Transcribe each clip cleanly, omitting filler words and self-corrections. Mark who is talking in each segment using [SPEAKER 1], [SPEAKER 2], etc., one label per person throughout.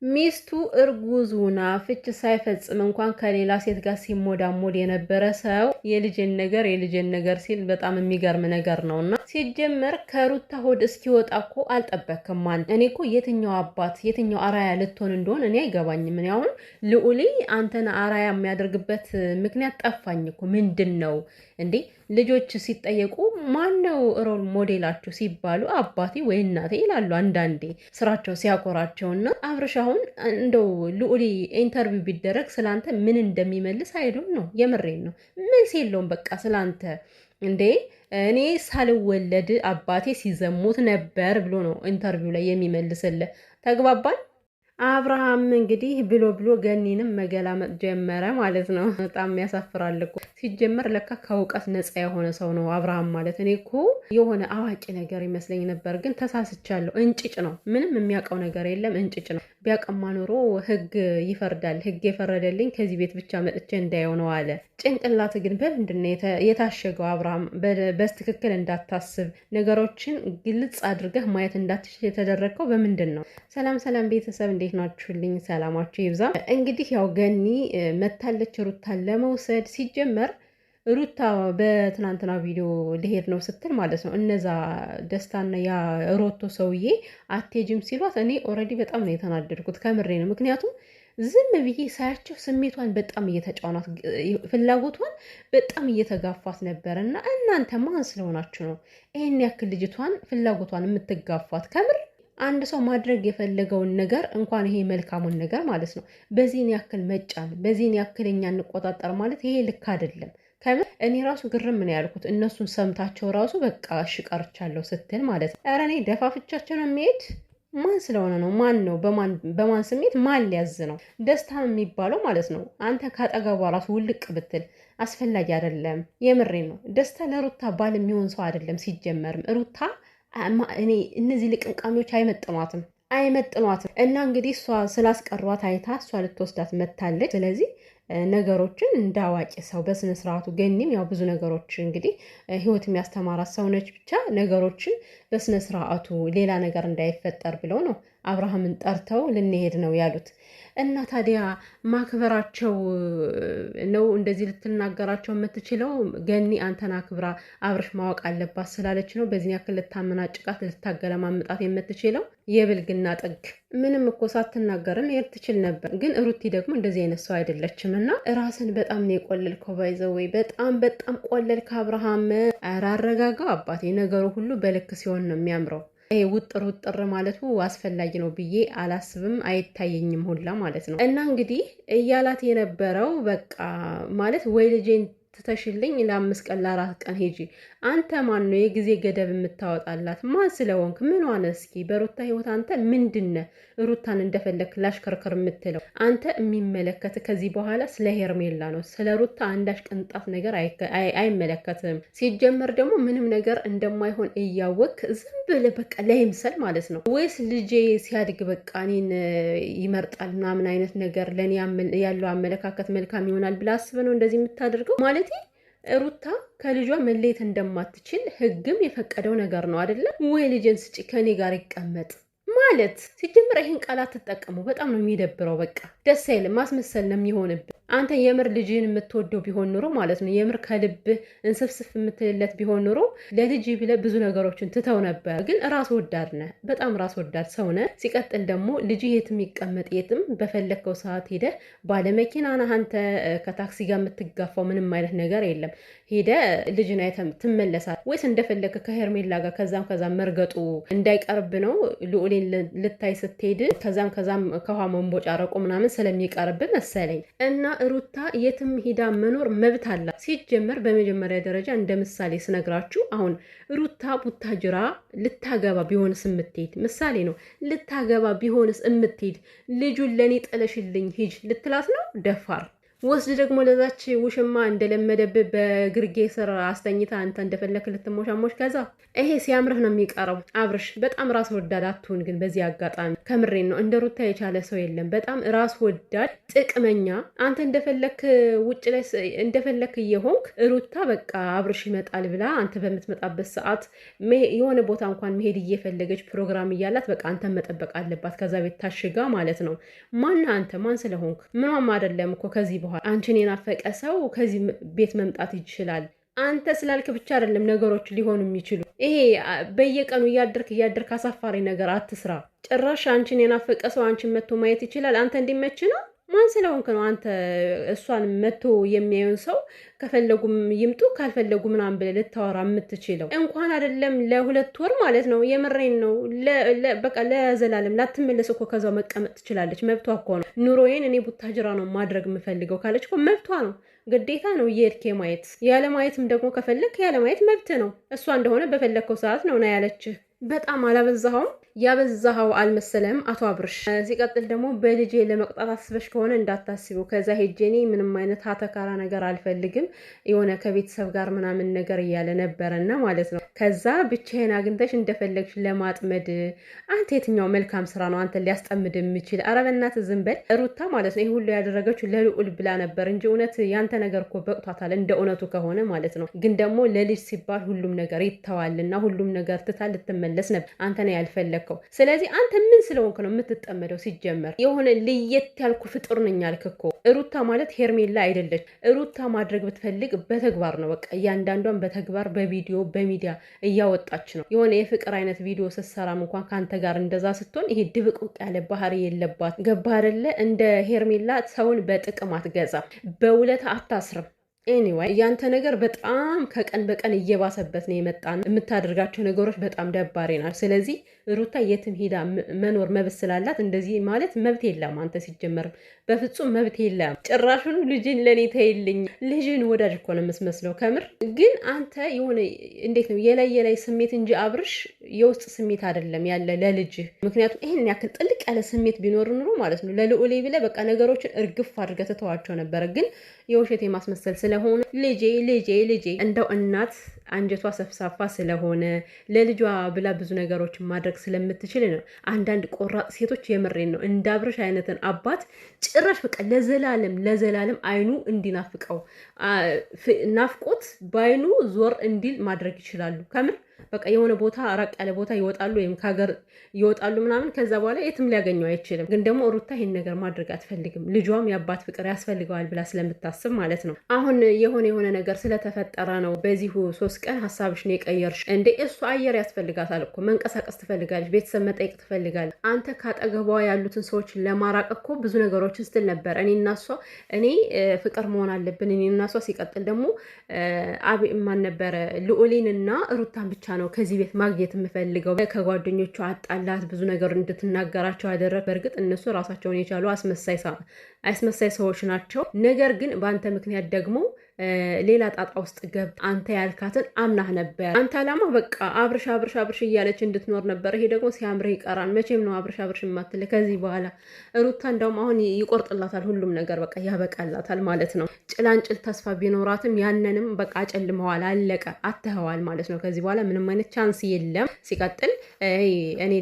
[SPEAKER 1] ሚስቱ እርጉዙና ፍች ሳይፈጽም እንኳን ከሌላ ሴት ጋር ሲሞዳሞድ የነበረ ሰው የልጅን ነገር ሲል በጣም የሚገርም ነገር ነውና ሲጀመር ከሩታ ሆድ እስኪወጣ እኮ አልጠበቅም። እኔ እኮ የትኛው አባት የትኛው አራያ ልትሆን እንደሆነ እኔ አይገባኝም። እኔ አሁን ልዑሌ አንተን አራያ የሚያደርግበት ምክንያት ጠፋኝ እኮ። ምንድን ነው እንዴ? ልጆች ሲጠየቁ ማነው ሮል ሞዴላቸው ሲባሉ አባቴ ወይ እናቴ ይላሉ። አንዳንዴ ስራቸው ሲያኮራቸውና አብርሽ አሁን እንደው ልዑሌ ኢንተርቪው ቢደረግ ስላንተ ምን እንደሚመልስ አይዶን ነው። የምሬን ነው። መልስ የለውም በቃ ስላንተ እንዴ እኔ ሳልወለድ አባቴ ሲዘሙት ነበር ብሎ ነው ኢንተርቪው ላይ የሚመልስልህ። ተግባባን? አብርሃም እንግዲህ ብሎ ገኒንም መገላመጥ ጀመረ ማለት ነው። በጣም ያሳፍራል እኮ ሲጀመር ለካ ከእውቀት ነፃ የሆነ ሰው ነው አብርሃም ማለት። እኔ እኮ የሆነ አዋቂ ነገር ይመስለኝ ነበር፣ ግን ተሳስቻለሁ። እንጭጭ ነው፣ ምንም የሚያውቀው ነገር የለም። እንጭጭ ነው። ቢያቀማ ኖሮ ህግ ይፈርዳል። ህግ የፈረደልኝ ከዚህ ቤት ብቻ መጥቼ እንዳየው ነው አለ። ጭንቅላት ግን በምንድን ነው የታሸገው? አብርሃም በትክክል እንዳታስብ ነገሮችን ግልጽ አድርገህ ማየት እንዳትችል የተደረግከው በምንድን ነው? ሰላም ቤተሰብ እንዴት ናችሁልኝ? ሰላማችሁ ይብዛ። እንግዲህ ያው ገኒ መታለች ሩታን ለመውሰድ። ሲጀመር ሩታ በትናንትና ቪዲዮ ልሄድ ነው ስትል ማለት ነው እነዛ ደስታና ያ ሮቶ ሰውዬ አትሄጂም ሲሏት እኔ ኦልሬዲ በጣም ነው የተናደድኩት። ከምሬ ነው። ምክንያቱም ዝም ብዬ ሳያቸው ስሜቷን በጣም እየተጫውናት ፍላጎቷን በጣም እየተጋፋት ነበር። እና እናንተ ማን ስለሆናችሁ ነው ይህን ያክል ልጅቷን ፍላጎቷን የምትጋፋት? ከምር አንድ ሰው ማድረግ የፈለገውን ነገር እንኳን ይሄ መልካሙን ነገር ማለት ነው በዚህን ያክል መጫን፣ በዚህን ያክል እኛ እንቆጣጠር ማለት ይሄ ልክ አይደለም። ከምን እኔ ራሱ ግርም ምን ያልኩት እነሱን ሰምታቸው ራሱ በቃ እሺ ቀርቻለሁ ስትል ማለት ነው። ኧረ እኔ ደፋፍቻቸው ነው የሚሄድ። ማን ስለሆነ ነው? ማን ነው? በማን ስሜት ማን ሊያዝ ነው? ደስታ የሚባለው ማለት ነው አንተ ካጠገቧ ራሱ ውልቅ ብትል አስፈላጊ አይደለም። የምሬ ነው። ደስታ ለሩታ ባል የሚሆን ሰው አይደለም። ሲጀመርም ሩታ እኔ እነዚህ ልቅምቃሚዎች አይመጥኗትም። እና እንግዲህ እሷ ስላስቀሯት አይታ እሷ ልትወስዳት መታለች። ስለዚህ ነገሮችን እንደ አዋቂ ሰው በስነ ስርዓቱ ገኒም ያው ብዙ ነገሮች እንግዲህ ህይወት የሚያስተማራት ሰው ነች። ብቻ ነገሮችን በስነ ስርዓቱ ሌላ ነገር እንዳይፈጠር ብለው ነው አብርሃምን ጠርተው ልንሄድ ነው ያሉት። እና ታዲያ ማክበራቸው ነው እንደዚህ ልትናገራቸው የምትችለው? ገኒ አንተን አክብራ አብርሽ ማወቅ አለባት ስላለች ነው በዚህ ያክል ልታመናጭቃት ልታገለማምጣት የምትችለው? የብልግና ጥግ። ምንም እኮ ሳትናገርም ይሄድ ትችል ነበር። ግን ሩቲ ደግሞ እንደዚህ አይነት ሰው አይደለችም። እና ራስን በጣም ነው የቆለልከው። ባይዘው ወይ በጣም ቆለልክ አብርሃም። ኧረ አረጋጋው አባቴ። ነገሩ ሁሉ በልክ ሲሆን ነው የሚያምረው። ይሄ ውጥር ማለቱ አስፈላጊ ነው ብዬ አላስብም፣ አይታየኝም ሁላ ማለት ነው። እና እንግዲህ እያላት የነበረው በቃ ማለት ወይ ልጄን ትተሽልኝ ለ5 ቀን ለ4 ቀን ሄጂ። አንተ ማን ነው የጊዜ ገደብ የምታወጣላት? ማን ስለሆንክ? ምን ሆነ? እስኪ በሩታ ህይወት አንተ ምንድነ? ሩታን እንደፈለክ ላሽከርከር የምትለው አንተ የሚመለከት ከዚህ በኋላ ስለ ሄርሜላ ነው። ስለ ሩታ አንዳች ቅንጣት ነገር አይመለከትም። ሲጀመር ደግሞ ምንም ነገር እንደማይሆን እያወቅ ዝም ብለህ በቃ ለይምሰል ማለት ነው። ወይስ ልጄ ሲያድግ በቃ እኔን ይመርጣል ምናምን አይነት ነገር ለእኔ ያለው አመለካከት መልካም ይሆናል ብለህ አስበህ ነው እንደዚህ የምታደርገው? ማለት ሩታ ከልጇ መለየት እንደማትችል ህግም የፈቀደው ነገር ነው አይደለም ወይ? ልጅን ስጪ ከኔ ጋር ይቀመጥ ማለት ሲጀምር ይህን ቃላት ትጠቀሙ በጣም ነው የሚደብረው። በቃ ደስ አይልም። ማስመሰል ነው የሚሆንብህ። አንተ የምር ልጅህን የምትወደው ቢሆን ኑሮ ማለት ነው የምር ከልብህ እንስፍስፍ የምትልለት ቢሆን ኑሮ ለልጅ ብለህ ብዙ ነገሮችን ትተው ነበር። ግን ራስ ወዳድ ነህ፣ በጣም ራስ ወዳድ ሰው ነህ። ሲቀጥል ደግሞ ልጅህ የትም ይቀመጥ የትም በፈለግከው ሰዓት ሄደህ ባለመኪና ነህ አንተ። ከታክሲ ጋር የምትጋፋው ምንም አይነት ነገር የለም። ሄደህ ልጅን አይተህ ትመለሳለህ ወይስ እንደፈለግህ ከሄርሜላ ጋር ከዛም መርገጡ እንዳይቀርብ ነው? ልዑሌን ልታይ ስትሄድ ከዛም ከውሃ መንቦጫረቁ ምናምን ስለሚቀርብ መሰለኝ። እና ሩታ የትም ሂዳ መኖር መብት አላት። ሲጀመር በመጀመሪያ ደረጃ እንደ ምሳሌ ስነግራችሁ አሁን ሩታ ቡታጅራ ልታገባ ቢሆንስ የምትሄድ ምሳሌ ነው። ልታገባ ቢሆንስ የምትሄድ ልጁን ለእኔ ጥለሽልኝ ሂጅ ልትላት ነው? ደፋር ወስድ ደግሞ ለዛች ውሽማ እንደለመደብህ በግርጌ ስር አስተኝታ አንተ እንደፈለክ ልትሞሻሞሽ ከዛ ይሄ ሲያምርህ ነው የሚቀረው። አብርሽ በጣም ራስ ወዳድ አትሁን ግን በዚህ አጋጣሚ ከምሬን ነው። እንደ ሩታ የቻለ ሰው የለም። በጣም ራስ ወዳድ ጥቅመኛ። አንተ እንደፈለክ ውጭ ላይ እንደፈለክ እየሆንክ ሩታ በቃ አብርሽ ይመጣል ብላ አንተ በምትመጣበት ሰዓት የሆነ ቦታ እንኳን መሄድ እየፈለገች ፕሮግራም እያላት በቃ አንተን መጠበቅ አለባት ከዛ ቤት ታሽጋ ማለት ነው። ማን አንተ ማን ስለሆንክ ምንም አይደለም እኮ ከዚህ በኋላ አንቺን የናፈቀ ሰው ከዚህ ቤት መምጣት ይችላል። አንተ ስላልክ ብቻ አይደለም ነገሮች ሊሆኑ የሚችሉ። ይሄ በየቀኑ እያደርክ አሳፋሪ ነገር አትስራ። ጭራሽ አንቺን የናፈቀ ሰው አንቺን መጥቶ ማየት ይችላል። አንተ እንዲመች ነው። ማን ስለሆንክ ነው አንተ እሷን መጥቶ የሚያዩን ሰው ከፈለጉም ይምጡ ካልፈለጉ ምናምን ብለህ ልታወራ የምትችለው? እንኳን አይደለም ለ2 ወር ማለት ነው። የምሬን ነው። በቃ ለዘላለም ላትመለስ እኮ ከዛው መቀመጥ ትችላለች። መብቷ እኮ ነው። ኑሮዬን እኔ ቡታጅራ ነው ማድረግ የምፈልገው ካለች እኮ መብቷ ነው። ግዴታ ነው እየሄድክ ማየት። ያለ ማየትም ደግሞ ከፈለክ ያለ ማየት መብት ነው። እሷ እንደሆነ በፈለግከው ሰዓት ነው ና ያለችህ። በጣም አላበዛኸውም? ያበዛኸው አልመሰለም አቶ አብርሽ። ሲቀጥል ደግሞ በልጄ ለመቅጣት አስበሽ ከሆነ እንዳታስቢው። ከዛ ሄጄ እኔ ምንም አይነት ሀተካራ ነገር አልፈልግም የሆነ ከቤተሰብ ጋር ምናምን ነገር እያለ ነበረና ማለት ነው። ከዛ ብቻዬን አግኝተሽ እንደፈለግሽ ለማጥመድ አንተ የትኛው መልካም ስራ ነው አንተ ሊያስጠምድ የሚችል? ኧረ በእናትህ ዝም በል ሩታ ማለት ነው። ይህ ሁሉ ያደረገችው ለልዑል ብላ ነበር እንጂ እውነት ያንተ ነገር እኮ በቅቷታል፣ እንደ እውነቱ ከሆነ ማለት ነው። ግን ደግሞ ለልጅ ሲባል ሁሉም ነገር ይተዋልና ሁሉም ነገር ትታ ልትመለስ ነበር። አንተ ነው ያልፈለግ። ስለዚህ አንተ ምን ስለሆንክ ነው የምትጠመደው? ሲጀመር የሆነ ለየት ያልኩ ፍጡር ነኝ አልክ እኮ። ሩታ ማለት ሄርሜላ አይደለች። ሩታ ማድረግ ብትፈልግ በተግባር ነው በቃ እያንዳንዷን በተግባር በቪዲዮ በሚዲያ እያወጣች ነው። የሆነ የፍቅር አይነት ቪዲዮ ስትሰራም እንኳን ከአንተ ጋር እንደዛ ስትሆን ይሄ ድብቅቅ ያለ ባህሪ የለባት። ገባህ አይደለ? እንደ ሄርሜላ ሰውን በጥቅም አትገዛም፣ በውለታ አታስርም። ኤኒዌይ ያንተ ነገር በጣም ከቀን በቀን እየባሰበት ነው የመጣን። የምታደርጋቸው ነገሮች በጣም ደባሪ ናቸው። ስለዚህ ሩታ የትም ሄዳ መኖር መብት ስላላት እንደዚህ ማለት መብት የለም። አንተ ሲጀመርም በፍጹም መብት የለም። ጭራሹን ልጅን ለኔ ተይልኝ። ልጅን ወዳጅ እኮ ነው የምትመስለው ከምር። ግን አንተ የሆነ እንዴት ነው የላይ ስሜት እንጂ አብርሽ የውስጥ ስሜት አይደለም ያለ ለልጅ። ምክንያቱም ይሄን ያክል ጥልቅ ያለ ስሜት ቢኖር ኑሮ ማለት ነው ለልዑሌ ብለህ በቃ ነገሮችን እርግፍ አድርገህ ትተዋቸው ነበረ። ግን የውሸት የማስመሰል ስለሆነ ልጄ እንደው እናት አንጀቷ ሰፍሳፋ ስለሆነ ለልጇ ብላ ብዙ ነገሮችን ማድረግ ስለምትችል ነው። አንዳንድ ቆራጥ ሴቶች የምሬን ነው እንደ አብርሽ አይነትን አባት ጭራሽ በቃ ለዘላለም አይኑ እንዲናፍቀው ናፍቆት በአይኑ ዞር እንዲል ማድረግ ይችላሉ። ከምር በቃ የሆነ ቦታ ራቅ ያለ ቦታ ይወጣሉ ወይም ከሀገር ይወጣሉ ምናምን። ከዛ በኋላ የትም ሊያገኘው አይችልም። ግን ደግሞ ሩታ ይሄን ነገር ማድረግ አትፈልግም። ልጇም የአባት ፍቅር ያስፈልገዋል ብላ ስለምታስብ ማለት ነው። አሁን የሆነ ነገር ስለተፈጠረ ነው በዚሁ 3 ቀን ሀሳብሽን የቀየርሽ እንዴ? እሱ አየር ያስፈልጋታል እኮ መንቀሳቀስ ትፈልጋለች፣ ቤተሰብ መጠየቅ ትፈልጋለች። አንተ ካጠገቧ ያሉትን ሰዎች ለማራቅ እኮ ብዙ ነገሮችን ስትል ነበር። እኔ ፍቅር መሆን አለብን እኔ እና እሷ። ሲቀጥል ደግሞ ማን ነበረ ልዑሌንና ሩታን ብቻ ነው ከዚህ ቤት ማግኘት የምፈልገው። ከጓደኞቹ አጣላት፣ ብዙ ነገር እንድትናገራቸው አደረግ። በእርግጥ እነሱ ራሳቸውን የቻሉ አስመሳይ ሰዎች ናቸው። ነገር ግን በአንተ ምክንያት ደግሞ ሌላ ጣጣ ውስጥ ገብ አንተ ያልካትን አምናህ ነበር። አንተ አላማ በቃ አብርሽ እያለች እንድትኖር ነበር። ይሄ ደግሞ ሲያምርህ ይቀራል። መቼም ነው አብርሽ የማትል ከዚህ በኋላ ሩታ እንደውም አሁን ይቆርጥላታል ሁሉም ነገር በቃ ያበቃላታል ማለት ነው። ጭላንጭል ተስፋ ቢኖራትም ያንንም በቃ አጨልመዋል፣ አለቀ፣ አተኸዋል ማለት ነው። ከዚህ በኋላ ምንም አይነት ቻንስ የለም። ሲቀጥል እኔ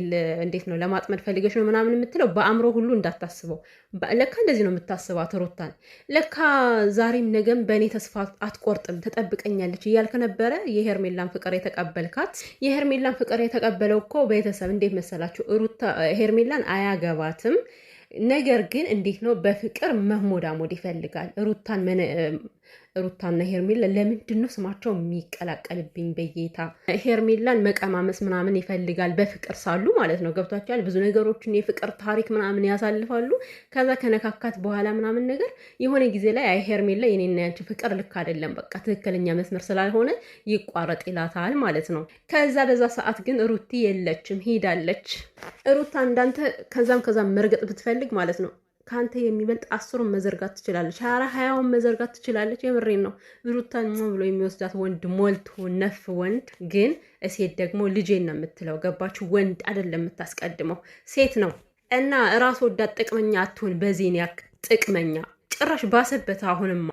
[SPEAKER 1] እንዴት ነው ለማጥመድ ፈልገሽ ነው ምናምን የምትለው በአእምሮ ሁሉ እንዳታስበው። ለካ እንደዚህ ነው የምታስባት ሩታን። ለካ ዛሬም ነገም በእኔ ተስፋ አትቆርጥም ትጠብቀኛለች እያልክ ነበረ። የሄርሜላን ፍቅር የተቀበልካት። የሄርሜላን ፍቅር የተቀበለው እኮ ቤተሰብ እንዴት መሰላችሁ? ሩታ ሄርሜላን አያገባትም። ነገር ግን እንዴት ነው በፍቅር መሞዳሞድ ይፈልጋል። ሩታና ሄርሜላ ለምንድን ነው ስማቸው የሚቀላቀልብኝ? በጌታ ሄርሜላን መቀማመስ ምናምን ይፈልጋል በፍቅር ሳሉ ማለት ነው። ገብቷቸዋል። ብዙ ነገሮችን የፍቅር ታሪክ ምናምን ያሳልፋሉ። ከዛ ከነካካት በኋላ ምናምን ነገር የሆነ ጊዜ ላይ አይ ሄርሜላ የኔና ያንቺ ፍቅር ልክ አይደለም፣ በቃ ትክክለኛ መስመር ስላልሆነ ይቋረጥ ይላታል ማለት ነው። ከዛ በዛ ሰዓት ግን ሩቲ የለችም፣ ሄዳለች። ሩታ እንዳንተ ከዛም መርገጥ ብትፈልግ ማለት ነው ከአንተ የሚበልጥ 10ን መዘርጋት ትችላለች፣ 20ን መዘርጋት ትችላለች። የምሬን ነው። ሩታን ብሎ የሚወስዳት ወንድ ሞልቶ ነፍ ወንድ። ግን ሴት ደግሞ ልጄን ነው የምትለው። ገባችሁ? ወንድ አይደለም የምታስቀድመው፣ ሴት ነው። እና ራስ ወዳድ ጥቅመኛ አትሁን። በዚህን ያክል ጥቅመኛ ጭራሽ ባሰበት አሁንማ